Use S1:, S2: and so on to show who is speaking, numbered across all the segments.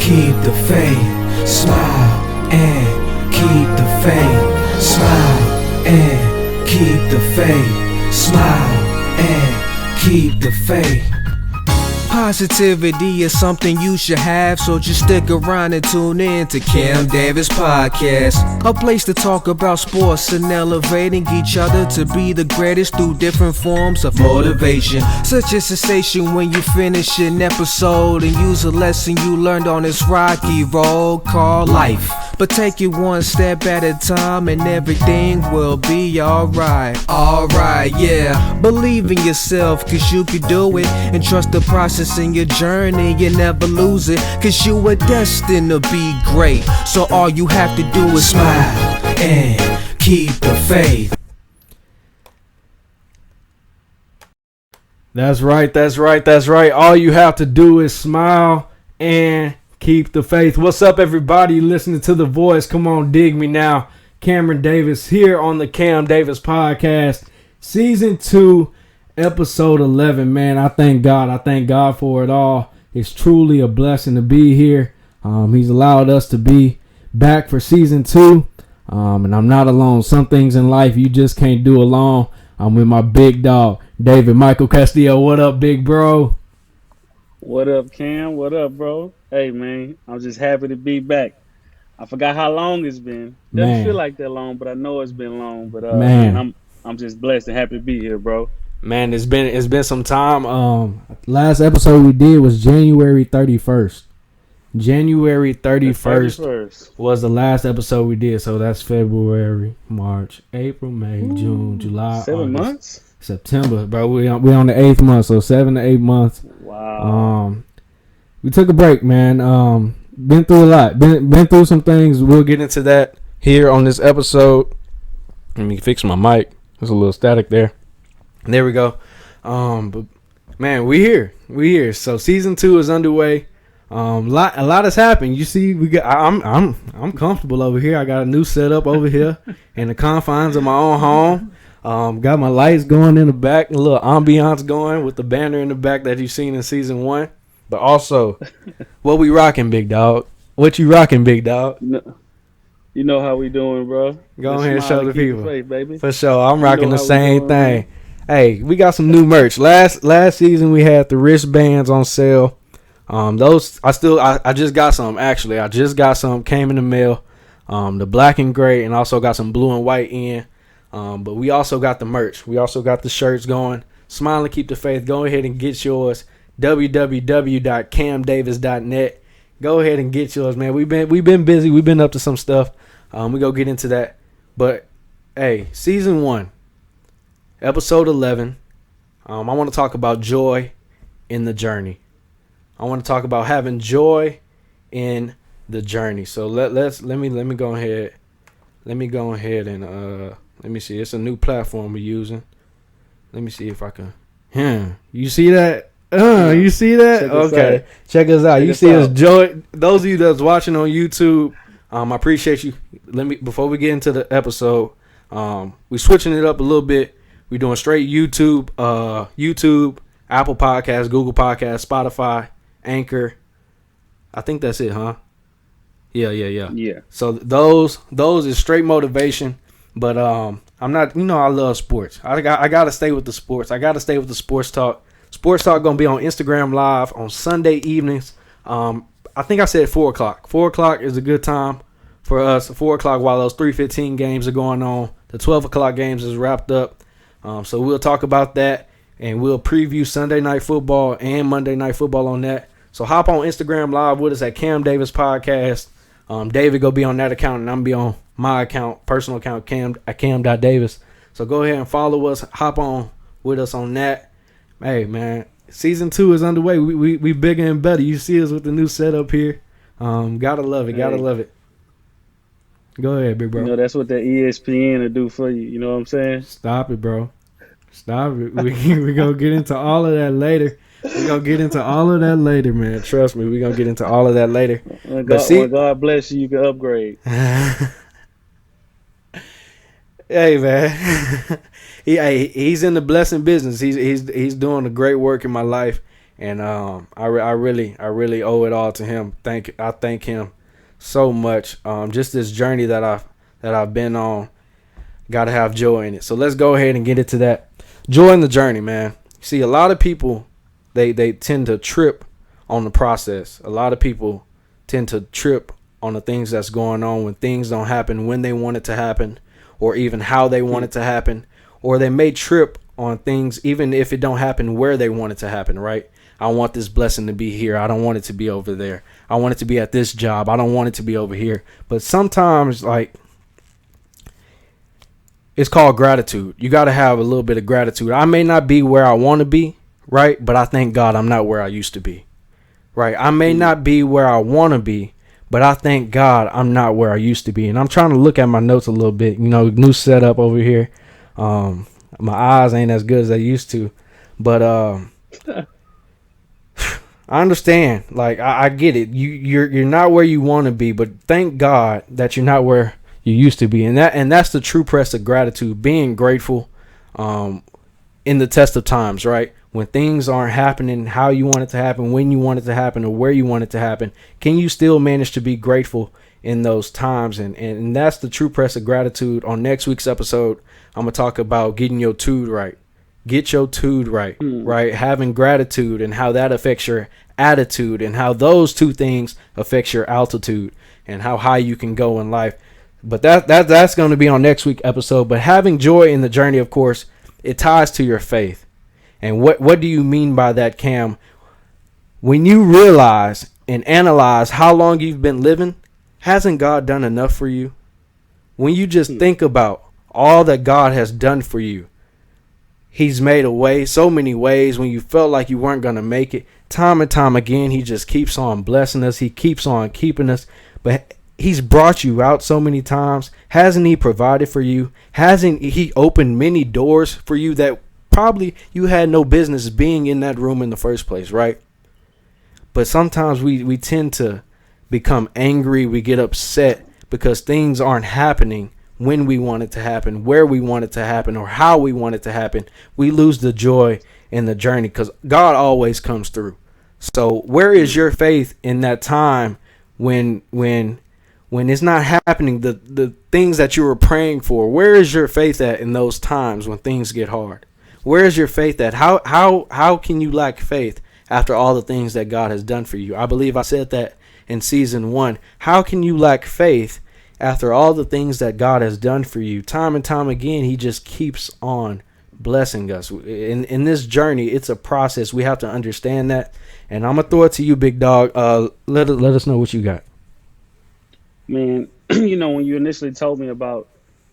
S1: keep the faith. Smile and keep the faith. Smile and keep the faith. Smile and keep the faith. Positivity is something you should have, so just stick around and tune in to Cam Davis Podcast, a place to talk about sports and elevating each other to be the greatest through different forms of motivation. Such a sensation when you finish an episode and use a lesson you learned on this rocky road called life. But take it one step at a time and everything will be alright. Alright, yeah. Believe in yourself, cause you can do it, and trust the process in your journey, you never lose it, cause you are destined to be great. So all you have to do is smile and keep the faith.
S2: That's right. All you have to do is smile and keep the faith. What's up, everybody? Listening to The Voice. Come on, dig me now. Cameron Davis here on the Cam Davis Podcast, Season 2, Episode 11. Man, I thank God for it all. It's truly a blessing to be here. He's allowed us to be back for Season 2. And I'm not alone. Some things in life you just can't do alone. I'm with my big dog, David Michael Castillo. What up, big bro?
S3: What up, Cam? What up, bro? Hey, man, I'm just happy to be back. I forgot how long it's been. Doesn't feel like that long, but I know it's been long. But man, I'm just blessed and happy to be here, bro.
S2: Man, it's been some time. Last episode we did was January 31st. January 31st was the last episode we did. So that's February, March, April, May, June, July,
S3: 7
S2: August,
S3: months?
S2: September, bro. We on the 8th month, so 7 to 8 months.
S3: Wow.
S2: We took a break, man. Been through a lot. Been through some things. We'll get into that here on this episode. Let me fix my mic. There's a little static there. There we go. But man, we here. So Season 2 is underway. A lot has happened. You see, I'm comfortable over here. I got a new setup over here in the confines of my own home. Got my lights going in the back, a little ambiance going with the banner in the back that you've seen in Season 1. But also, what we rocking, big dog? What you rocking, big dog?
S3: You know how we doing, bro.
S2: Go ahead and show the people.
S3: Faith, baby.
S2: For sure. I'm rocking the same thing. Hey, we got some new merch. Last season we had the wristbands on sale. Those I just got some, actually. I just got some, came in the mail. The black and gray, and also got some blue and white in. But we also got the merch. We also got the shirts going. Smile and keep the faith. Go ahead and get yours. www.camdavis.net. Go ahead and get yours, man. We've been busy. We've been up to some stuff. We go get into that. But hey, Season 1, Episode 11. I want to talk about joy in the journey. I want to talk about having joy in the journey. So let me go ahead. Let me go ahead and let me see. It's a new platform we're using. Let me see if I can. You see that? You see that? Okay. Check us out. You see us joy. Those of you that's watching on YouTube, I appreciate you. Before we get into the episode, we're switching it up a little bit. We're doing straight YouTube, Apple Podcasts, Google Podcasts, Spotify, Anchor. I think that's it, huh? Yeah. So those is straight motivation, but I'm not. I love sports. I gotta stay with the sports. I gotta stay with the sports talk. Sports talk gonna be on Instagram Live on Sunday evenings. I think I said 4 o'clock. 4 o'clock is a good time for us. 4 o'clock while those 3:15 games are going on. The 12 o'clock games is wrapped up. So we'll talk about that, and we'll preview Sunday Night Football and Monday Night Football on that. So hop on Instagram Live with us at Cam Davis Podcast. David go be on that account, and I'm be on my account, personal account, Cam.Davis. So go ahead and follow us. Hop on with us on that. Hey, man, Season 2 is underway. We bigger and better. You see us with the new setup here. Gotta love it. Gotta love it. Go ahead, big bro.
S3: That's what the ESPN will do for you. You know what I'm saying?
S2: Stop it, bro. Stop it. We gonna get into all of that later. Man. Trust me, we gonna get into all of that later.
S3: When God bless you, you can upgrade.
S2: Hey, man. He's in the blessing business. He's doing a great work in my life, and I really owe it all to him. I thank him so much. Just this journey that I've been on, got to have joy in it. So let's go ahead and get into that. Joy in the journey, man. See, a lot of people, they tend to trip on the process. A lot of people tend to trip on the things that's going on when things don't happen when they want it to happen, or even how they want it to happen, or they may trip on things even if it don't happen where they want it to happen, right? I want this blessing to be here. I don't want it to be over there. I want it to be at this job. I don't want it to be over here. But sometimes, like, it's called gratitude. You got to have a little bit of gratitude. I may not be where I want to be, right? But I thank God I'm not where I used to be, right? I may not be where I want to be, but I thank God I'm not where I used to be. And I'm trying to look at my notes a little bit. New setup over here. My eyes ain't as good as they used to, but I understand. Like, I get it. You're not where you want to be, but thank God that you're not where you used to be, and that's the true press of gratitude. Being grateful, in the test of times, right? When things aren't happening how you want it to happen, when you want it to happen, or where you want it to happen, can you still manage to be grateful in those times? And that's the true press of gratitude. On next week's episode, I'm gonna talk about getting your tude right. Get your tude right, right? Having gratitude and how that affects your attitude, and how those two things affects your altitude and how high you can go in life. But that's going to be on next week's episode. But having joy in the journey, of course, it ties to your faith. And what do you mean by that, Cam? When you realize and analyze how long you've been living, hasn't God done enough for you? When you just think about all that God has done for you, He's made a way, so many ways when you felt like you weren't going to make it. Time and time again, He just keeps on blessing us. He keeps on keeping us. But He's brought you out so many times. Hasn't He provided for you? Hasn't He opened many doors for you that probably you had no business being in that room in the first place, right? But sometimes we tend to become angry. We get upset because things aren't happening when we want it to happen, where we want it to happen, or how we want it to happen. We lose the joy in the journey because God always comes through. So where is your faith in that time when it's not happening, the things that you were praying for? Where is your faith at in those times when things get hard? Where is your faith at? How can you lack faith after all the things that God has done for you? I believe I said that in season 1. How can you lack faith after all the things that God has done for you? Time and time again, He just keeps on blessing us. In this journey, it's a process. We have to understand that. And I'm going to throw it to you, big dog. Let us know what you got.
S3: Man, when you initially told me about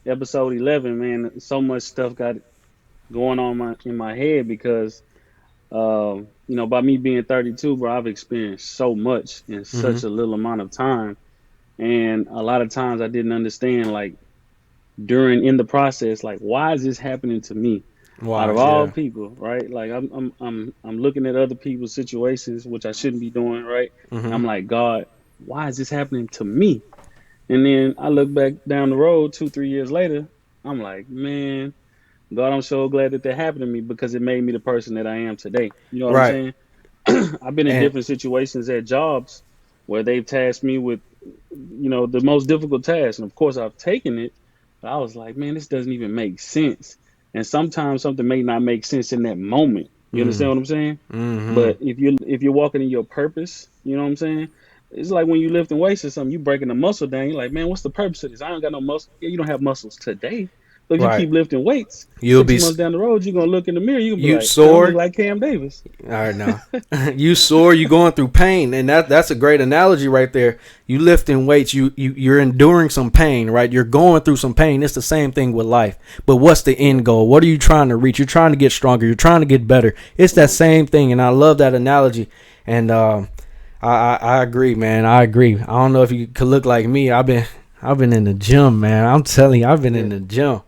S3: episode 11, man, so much stuff got going on in my head because, by me being 32, bro, I've experienced so much in
S2: Mm-hmm.
S3: such a little amount of time. And a lot of times I didn't understand, like, in the process, like, why is this happening to me? Out of
S2: Wise,
S3: all
S2: yeah.
S3: people, right? Like, I'm looking at other people's situations, which I shouldn't be doing, right? And
S2: Mm-hmm.
S3: I'm like, God, why is this happening to me? And then I look back down the road 2, 3 years later. I'm like, man, God, I'm so glad that happened to me because it made me the person that I am today. You know what I'm
S2: Right.
S3: saying? I've been in
S2: And
S3: different situations at jobs where they've tasked me with, the most difficult task. And of course, I've taken it. But I was like, man, this doesn't even make sense. And sometimes something may not make sense in that moment. You understand
S2: mm,
S3: what I'm saying?
S2: mm-hmm.
S3: But if you're walking in your purpose, you know what I'm saying? It's like when you lifting weights or something, you breaking a muscle down. You're like, man, what's the purpose of this? I don't got no muscle. Yeah, you don't have muscles today. But if you
S2: Right.
S3: keep lifting weights,
S2: You'll
S3: six
S2: be
S3: months down the road, you're gonna look in the mirror. You're gonna be
S2: you
S3: like, man, I look
S2: sore.
S3: like Cam Davis.
S2: All right, now you sore. You going through pain, and that's a great analogy right there. You lifting weights. You're enduring some pain, right? You're going through some pain. It's the same thing with life. But what's the end goal? What are you trying to reach? You're trying to get stronger. You're trying to get better. It's that same thing, and I love that analogy. And I agree, man. I agree. I don't know if you could look like me. I've been in the gym, man. I'm telling you, I've been in
S3: Yeah.
S2: the gym.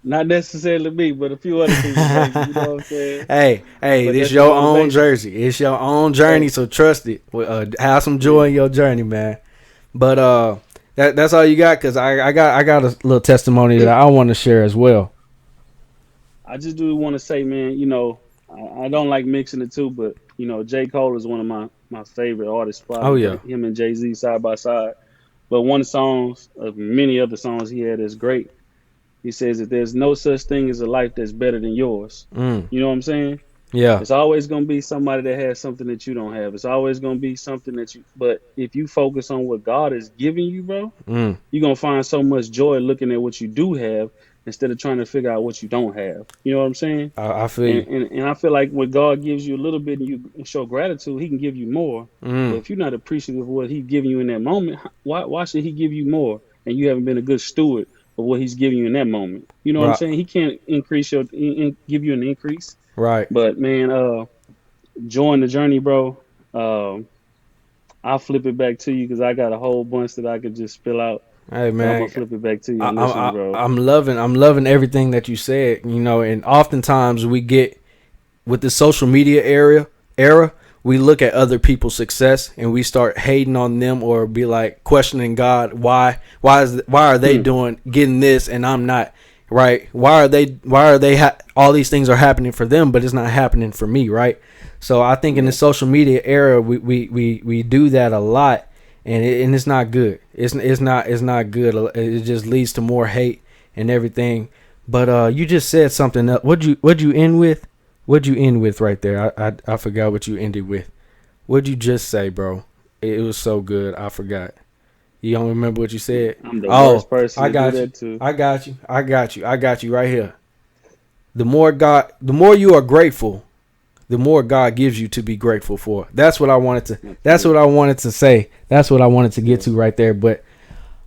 S3: Not necessarily me, but a few other people, maybe. You know what I'm saying?
S2: Hey,
S3: But
S2: it's
S3: that's the
S2: your own
S3: motivation.
S2: jersey. It's your own journey,
S3: Hey,
S2: so trust it. Have some joy
S3: yeah.
S2: in your journey, man. But that's all you got, cause I got a little testimony that I want to share as well.
S3: I just do want to say, man, I don't like mixing the two, but J. Cole is one of my favorite artists.
S2: Oh
S3: Probably
S2: yeah,
S3: got him and Jay-Z side by side. But one songs of many other songs he had is great. He says that there's no such thing as a life that's better than yours.
S2: mm,
S3: You know what I'm saying?
S2: yeah,
S3: It's always gonna be somebody that has something that you don't have. It's always gonna be something that you. But if you focus on what God is giving you, bro,
S2: mm.
S3: you're gonna find so much joy looking at what you do have instead of trying to figure out what you don't have. You know what I'm saying?
S2: I feel
S3: And
S2: you.
S3: and I feel like when God gives you a little bit and you show gratitude, He can give you more. But
S2: Mm,
S3: if you're not appreciative of what He's giving you in that moment, why should He give you more? And you haven't been a good steward of what He's giving you in that moment. You know what I'm
S2: right,
S3: saying? He can't increase give you an increase.
S2: right.
S3: But man, join the journey, bro. Um, I'll flip it back to you because I got a whole bunch that I could just spill out.
S2: Hey
S3: But I'm gonna
S2: man,
S3: flip it back to you
S2: I,
S3: on
S2: I,
S3: this one,
S2: I,
S3: bro.
S2: I'm loving everything that you said. And oftentimes we get with the social media era, we look at other people's success and we start hating on them or be like questioning God. Why are they
S3: Hmm.
S2: doing getting this and I'm not? Right? Why are they all these things are happening for them, but it's not happening for me, right? So I think in the
S3: Yeah.
S2: social media era, we do that a lot, and it's not good. It's not good. It just leads to more hate and everything. But you just said something else. What'd you end with? What'd you end with right there? I forgot what you ended with. What'd you just say, bro? It was so good. I forgot. You don't remember what you said?
S3: I'm the
S2: Oh,
S3: worst person
S2: I
S3: to do
S2: got you.
S3: that to.
S2: I got you right here. The more you are grateful, the more God gives you to be grateful for. That's what I wanted to.
S3: That's
S2: That's
S3: it.
S2: what I wanted to say. That's what I wanted to get
S3: Yeah.
S2: to right there. But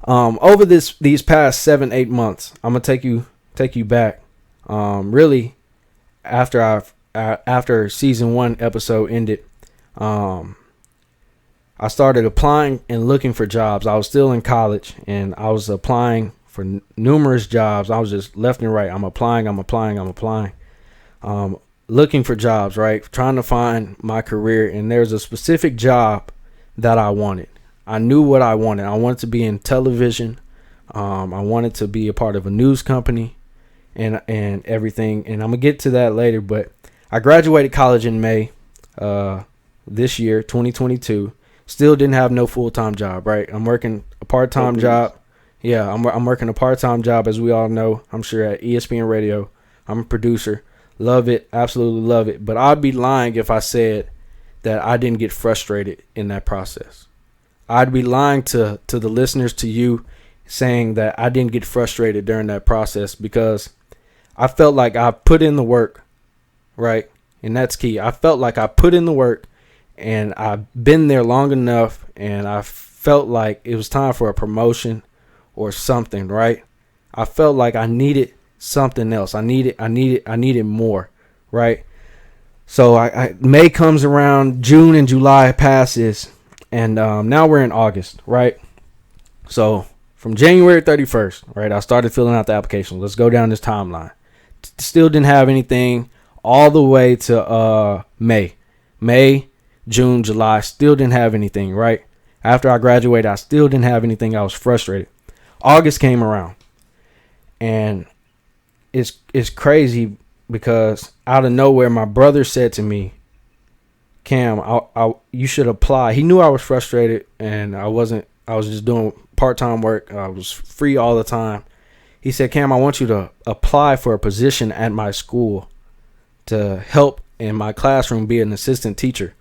S2: over these past 7-8 months, I'm gonna take you back. Really, after season 1 episode ended, um, I started applying and looking for jobs. I was still in college and I was applying for numerous jobs. I was just left and right. I'm applying. Um, Looking for jobs, right? Trying to find my career. And there's a specific job that I wanted. I knew what I wanted. I wanted to be in television. I wanted to be a part of a news company and everything. And I'm going to get to that later. But I graduated college in May this year, 2022. Still didn't have no full-time job, right? I'm working a part-time job. Yeah, I'm working a part-time job, as we all know. I'm sure at ESPN Radio. I'm a producer. Love it, absolutely love it. But I'd be lying if I said that I didn't get frustrated in that process. I'd be lying to the listeners, to you, saying that I didn't get frustrated during that process because I felt like I put in the work, right? And that's key. I felt like I put in the work and I've been there long enough and I felt like it was time for a promotion or something, right? I felt like I needed something else. I needed more, right? So May comes around, June and July passes, and now we're in August, right? So from January 31st, right, I started filling out the application. Let's go down this timeline. Still didn't have anything all the way to May, June, July. Still didn't have anything, right? After I graduated, I still didn't have anything. I was frustrated. August came around, and it's crazy because out of nowhere, my brother said to me, "Cam, you should apply." He knew I was frustrated, and I wasn't. I was just doing part-time work. I was free all the time. He said, "Cam, I want you to apply for a position at my school to help in my classroom, be an assistant teacher."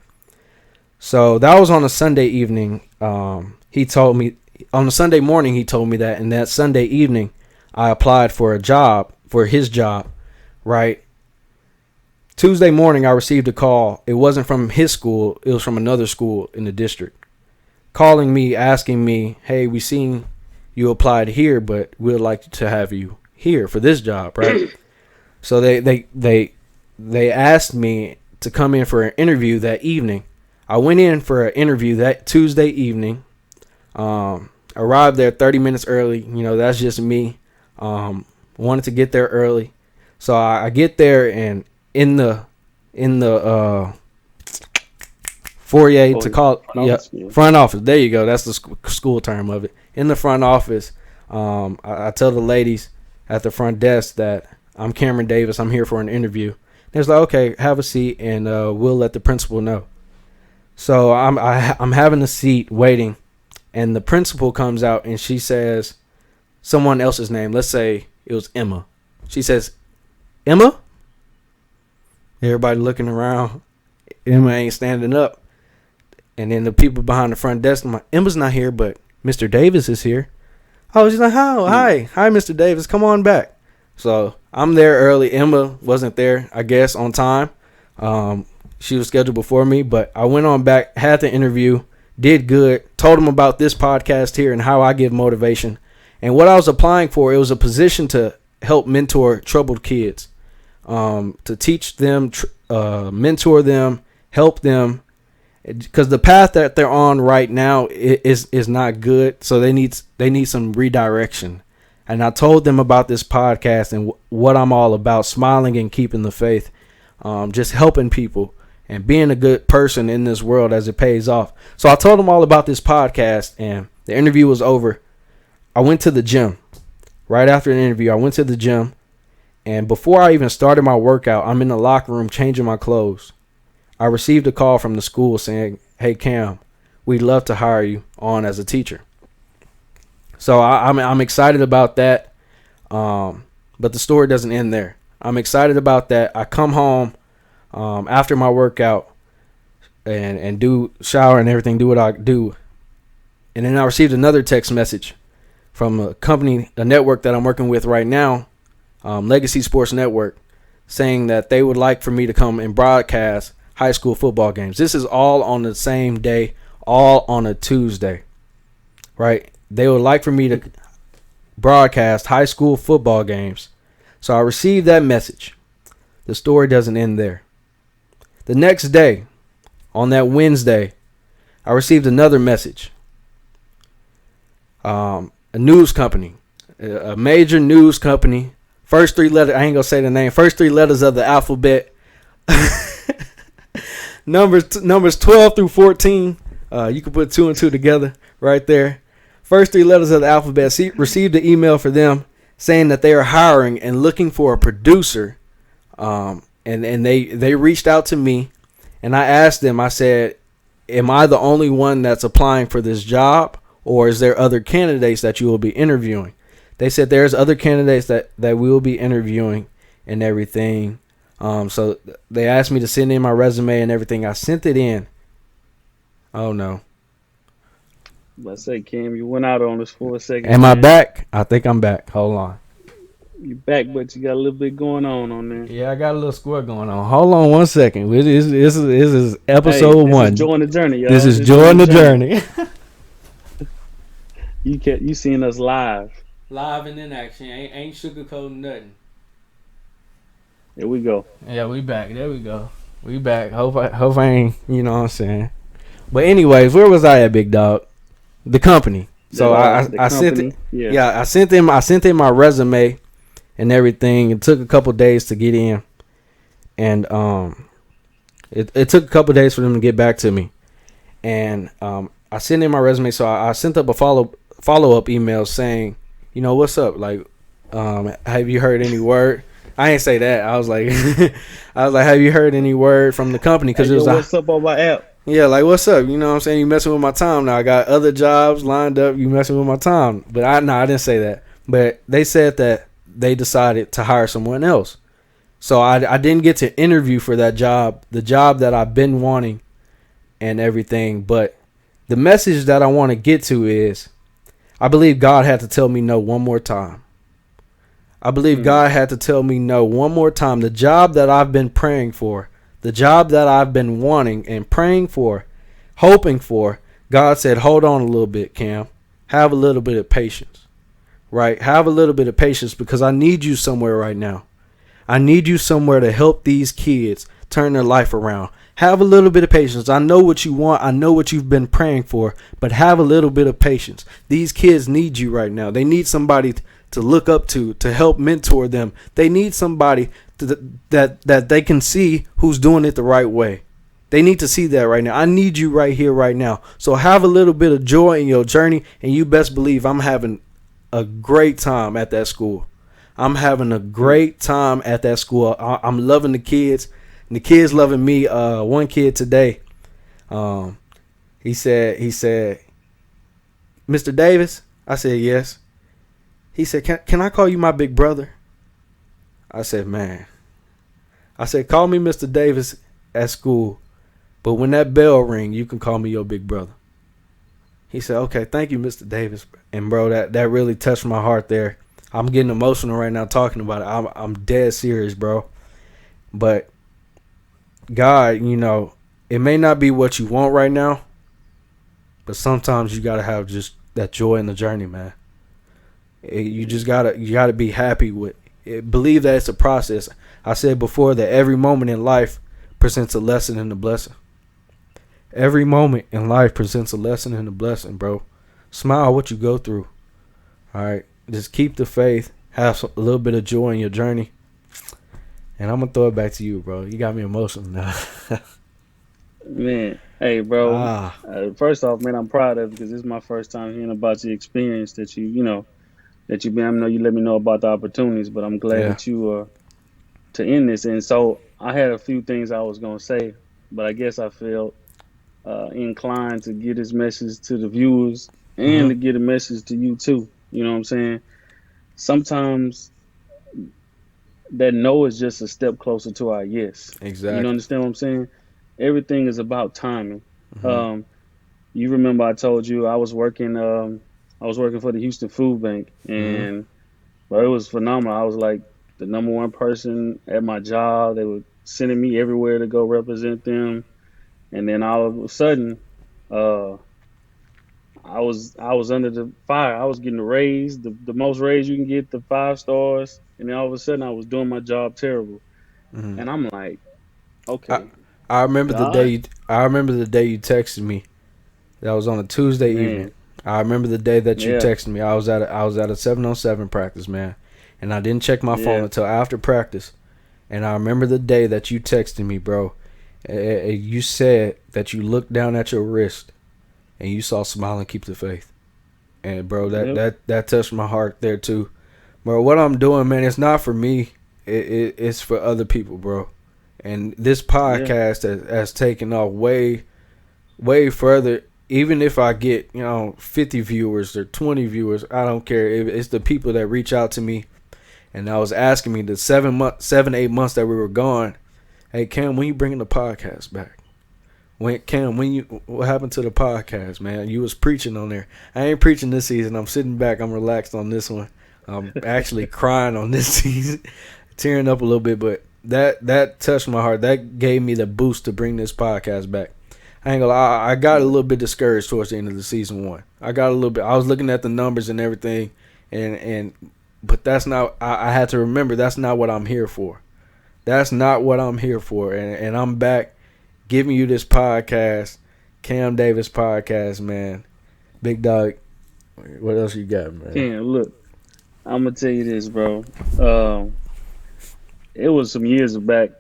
S2: So that was on a Sunday evening. He told me on a Sunday morning. He told me that, and that Sunday evening, I applied for a job, for his job, right? Tuesday morning, I received a call. It wasn't from his school. It was from another school in the district, calling me, asking me, "Hey, we seen you applied here, but we'd like to have you here for this job," right? So they asked me to come in for an interview that evening. I went in for an interview that Tuesday evening. Arrived there 30 minutes early. You know, that's just me. Wanted to get there early. So I get there, and in the foyer, to call front office. There you go. That's the school term of it. In the front office, I tell the ladies at the front desk that I'm Cameron Davis. I'm here for an interview. They was like, okay, have a seat, and we'll let the principal know. So I'm having a seat waiting, and the principal comes out and she says someone else's name. Let's say it was Emma. She says, Emma? Everybody looking around. Emma ain't standing up. And then the people behind the front desk, I'm like, Emma's not here, but Mr. Davis is here. Oh, she's like, oh, hi, Mr. Davis, come on back. So I'm there early. Emma wasn't there, I guess, on time. She was scheduled before me, but I went on back, had the interview, did good, told them about this podcast here and how I give motivation. And what I was applying for, it was a position to help mentor troubled kids, to teach them, mentor them, help them, because the path that they're on right now is not good. So they need some redirection. And I told them about this podcast and what I'm all about, smiling and keeping the faith, just helping people and being a good person in this world as it pays off. So I told them all about this podcast, and the interview was over. I went to the gym. Right after the interview, I went to the gym, and before I even started my workout, I'm in the locker room changing my clothes. I received a call from the school saying, hey, Cam, we'd love to hire you on as a teacher. So I'm excited about that, but the story doesn't end there. I'm excited about that. I come home after my workout and do shower and everything, do what I do. And then I received another text message from a company, a network that I'm working with right now, Legacy Sports Network, saying that they would like for me to come and broadcast high school football games. This is all on the same day, all on a Tuesday, right? They would like for me to broadcast high school football games. So I received that message. The story doesn't end there. The next day, on that Wednesday, I received another message. A news company, a major news company. First three letters, I ain't gonna say the name. First three letters of the alphabet. Numbers 12 through 14. You can put 2 and 2 together right there. First three letters of the alphabet. Received an email for them saying that they are hiring and looking for a producer. And they reached out to me, and I asked them, I said, am I the only one that's applying for this job, or is there other candidates that you will be interviewing? They said there's other candidates that we will be interviewing and everything. So they asked me to send in my resume and everything. I sent it in. Oh, no.
S3: Let's say, Cam, you went out on us for a second.
S2: Am I back? I think I'm back. Hold on.
S3: You back, but you got a little bit going on there.
S2: Yeah, I got a little square going on. Hold on one second. This is episode 1.
S3: This is Join the Journey, y'all.
S2: This is Join the Journey.
S3: You seeing us live.
S2: Live and in action. Ain't sugarcoating nothing.
S3: Here we go.
S2: Yeah, we back. There we go. We back. Hope I ain't, you know what I'm saying. But anyways, where was I at, big dog? The company. So I sent it. Yeah, I sent in my resume and everything. It took a couple days to get in, and it took a couple days for them to get back to me. And I sent in my resume, so I sent up a follow up email saying, you know, what's up? Like, have you heard any word? I ain't say that. I was like, have you heard any word from the company? Because it was
S3: what's up on my app?
S2: Yeah, like, what's up? You know what I'm saying? You messing with my time now. I got other jobs lined up. You messing with my time. But I didn't say that. But they said that they decided to hire someone else. So I didn't get to interview for that job, the job that I've been wanting and everything. But the message that I want to get to is, I believe God had to tell me no one more time. I believe God had to tell me no one more time. The job that I've been praying for, the job that I've been wanting and praying for, hoping for, God said, hold on a little bit, Cam. Have a little bit of patience, right? Have a little bit of patience, because I need you somewhere right now. I need you somewhere to help these kids turn their life around. Have a little bit of patience. I know what you want. I know what you've been praying for, but have a little bit of patience. These kids need you right now. They need somebody to look up to help mentor them. They need somebody that they can see who's doing it the right way. They need to see that right now. I need you right here, right now. So have a little bit of joy in your journey, and you best believe I'm having a great time at that school. I'm having a great time at that school. I'm loving the kids, and the kids loving me. One kid today, um, he said, Mr. Davis. I said yes. He said, can I call you my big brother? I said, man. I said, call me Mr. Davis at school, but when that bell ring, you can call me your big brother. He said, okay, thank you, Mr. Davis. And bro, that really touched my heart there. I'm getting emotional right now talking about it. I'm dead serious, bro. But God, it may not be what you want right now, but sometimes you gotta have just that joy in the journey, man. You just gotta be happy with it. Believe that it's a process. I said before that every moment in life presents a lesson and a blessing. Every moment in life presents a lesson and a blessing, bro. Smile what you go through. All right, just keep the faith. Have a little bit of joy in your journey. And I'm gonna throw it back to you, bro. You got me emotional now.
S3: Man, hey, bro.
S2: ah,
S3: First off, man, I'm proud of you because this is my first time hearing about your experience that that you've been. I know you let me know about the opportunities, but I'm glad
S2: yeah.
S3: that you to end this. And so I had a few things I was gonna say, but I guess I felt inclined to get this message to the viewers and
S2: Mhm.
S3: to get a message to you too. You know what I'm saying? Sometimes that no is just a step closer to our yes. You know,
S2: Exactly.
S3: understand what I'm saying? Everything is about timing.
S2: Mhm.
S3: Um, you remember I told you I was working for the Houston Food Bank,
S2: Mhm.
S3: and bro, it was phenomenal. I was like the number one person at my job. They were sending me everywhere to go represent them, and then all of a sudden, uh, I was under the fire. I was getting a raise, the most raise you can get, the 5 stars, and then all of a sudden I was doing my job terrible.
S2: Mhm.
S3: And I'm like,
S2: I
S3: okay,
S2: I remember the day
S3: God,
S2: you texted me. That was on a Tuesday evening.
S3: man,
S2: I remember the day that you
S3: yeah,
S2: texted me. I was at a 7-on-7 practice, man, and I didn't check my phone
S3: yeah,
S2: until after practice. And I remember the day that you texted me, bro. You said that you looked down at your wrist and you saw "Smile and Keep the Faith." And bro, that
S3: yep,
S2: that that touched my heart there too, bro. What I'm doing, man, it's not for me. It's for other people, bro. And this
S3: yeah,
S2: podcast has taken off way further. Even if I get 50 viewers or 20 viewers, I don't care. It's the people that reach out to me, and I was asking me the 7 8 months that we were gone. Hey Cam, when you bringing the podcast back? What happened to the podcast, man? You was preaching on there. I ain't preaching this season. I'm sitting back. I'm relaxed on this one. I'm actually crying on this season, tearing up a little bit. But that touched my heart. That gave me the boost to bring this podcast back. I ain't gonna lie. I got a little bit discouraged towards the end of the season one. I got a little bit. I was looking at the numbers and everything, and but that's not. I had to remember that's not what I'm here for. That's not what I'm here for. And I'm back giving you this podcast, Cam Davis podcast, man. Big dog, what else you got, man?
S3: Ken, look, I'm gonna tell you this, bro. Um, it was some years back.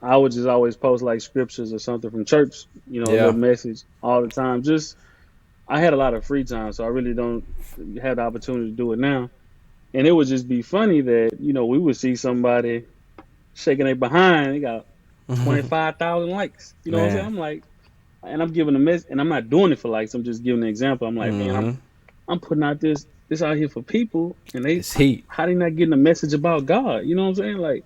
S3: I would just always post like scriptures or something from church. A little
S2: Yeah.
S3: message all the time. Just I had a lot of free time, so I really don't have the opportunity to do it now. And it would just be funny that we would see somebody shaking their behind. They got 25,000 likes. You know what I'm saying?
S2: Man.
S3: I'm like, and I'm giving a mess, and I'm not doing it for likes. I'm just giving an example. I'm like, man,
S2: Mm-hmm.
S3: I'm putting out this out here for people, and
S2: It's heat.
S3: how they not getting a message about God? You know what I'm saying? Like,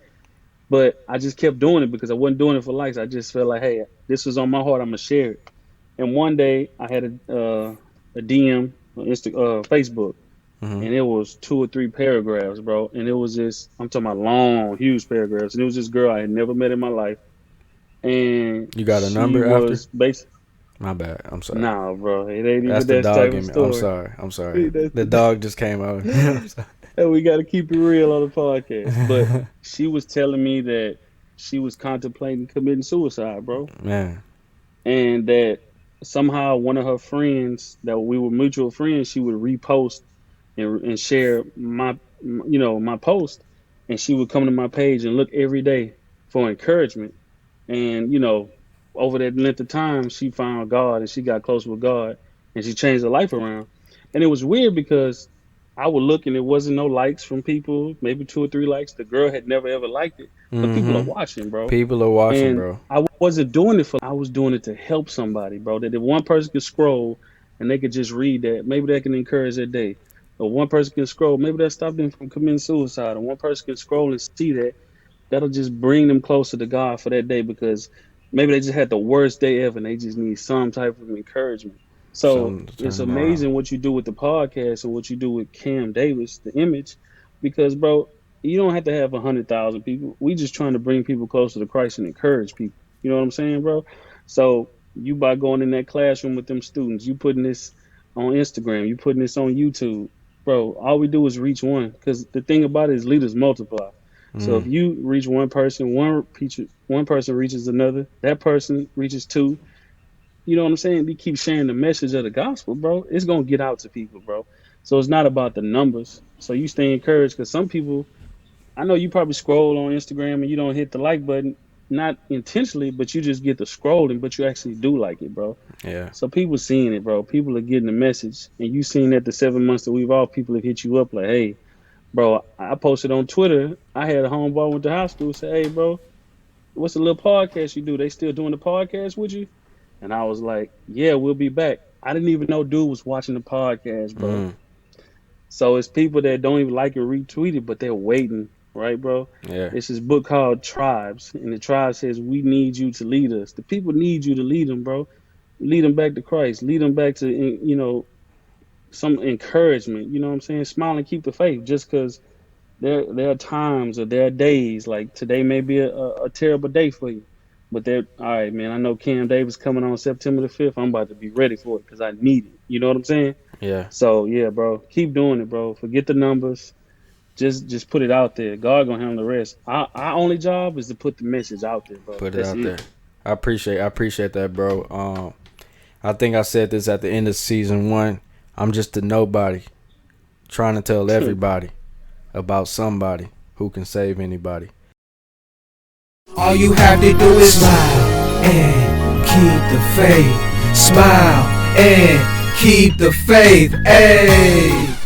S3: but I just kept doing it because I wasn't doing it for likes. I just felt like, hey, this was on my heart. I'm gonna share it. And one day I had a DM on Facebook,
S2: Mm-hmm.
S3: and it was 2 or 3 paragraphs, bro. And it was just I'm talking about long, huge paragraphs. And it was this girl I had never met in my life, and
S2: You got a
S3: she
S2: number after?
S3: was basically
S2: My bad. I'm sorry.
S3: nah, bro. It ain't
S2: That's
S3: even
S2: the
S3: that
S2: dog
S3: type of
S2: in me. I'm
S3: story.
S2: sorry. I'm sorry.
S3: That's
S2: The dog just came out. I'm sorry.
S3: and we got to keep it real on the podcast. But she was telling me that she was contemplating committing suicide, bro,
S2: Man.
S3: and that somehow one of her friends that we were mutual friends, she would repost and share my post, and she would come to my page and look every day for encouragement. And over that length of time, she found God and she got close with God, and she changed her life around. And it was weird because I would look and it wasn't no likes from people, maybe 2 or 3 likes. The girl had never ever liked it, but people are
S2: Mm-hmm.
S3: watching, bro.
S2: People are watching,
S3: And
S2: bro.
S3: I wasn't doing it for. I was doing it to help somebody, bro. That if one person could scroll and they could just read that, maybe that can encourage their day. Or one person can scroll, maybe that stop them from committing suicide. Or one person can scroll and see that, that'll just bring them closer to God for that day because maybe they just had the worst day ever and they just need some type of encouragement. So
S2: Something to turn
S3: it's
S2: them around.
S3: amazing what you do with the podcast and what you do with Cam Davis, the image, because bro, you don't have to have 100,000 people. We just trying to bring people closer to Christ and encourage people. You know what I'm saying, bro? So you by going in that classroom with them students, you putting this on Instagram, you putting this on YouTube, bro. All we do is reach one because the thing about it is leaders multiply. So if
S2: Mm,
S3: you reach one person, one person reaches another, that person reaches two. You know what I'm saying? We keep sharing the message of the gospel, bro. It's gonna get out to people, bro. So it's not about the numbers. So you stay encouraged because some people, I know you probably scroll on Instagram and you don't hit the like button, not intentionally, but you just get the scrolling, but you actually do like it, bro.
S2: yeah.
S3: So people seeing it, bro. People are getting the message, and you seen that the 7 months that we've all people have hit you up like, hey, bro, I posted on Twitter. I had a homeboy went to high school say, "Hey, bro, what's the little podcast you do? They still doing the podcast with you?" And I was like, "Yeah, we'll be back." I didn't even know dude was watching the podcast, bro.
S2: Mm,
S3: So it's people that don't even like it retweet it, but they're waiting, right, bro?
S2: yeah.
S3: It's this book called Tribes, and the tribe says we need you to lead us. The people need you to lead them, bro. Lead them back to Christ. Lead them back to some encouragement. You know what I'm saying? Smile and keep the faith. Just because there are times or there are days like today may be a terrible day for you, but there. All right, man. I know Cam Davis coming on September 5th. I'm about to be ready for it because I need it. You know what I'm saying?
S2: Yeah.
S3: So yeah, bro, keep doing it, bro. Forget the numbers. Just put it out there. God gonna handle the rest. Our only job is to put the message out there, bro.
S2: Put it
S3: That's
S2: out
S3: it.
S2: there. I appreciate that, bro. I think I said this at the end of season 1. I'm just a nobody trying to tell everybody about somebody who can save anybody.
S1: All you have to do is smile and keep the faith. Smile and keep the faith. Ayy.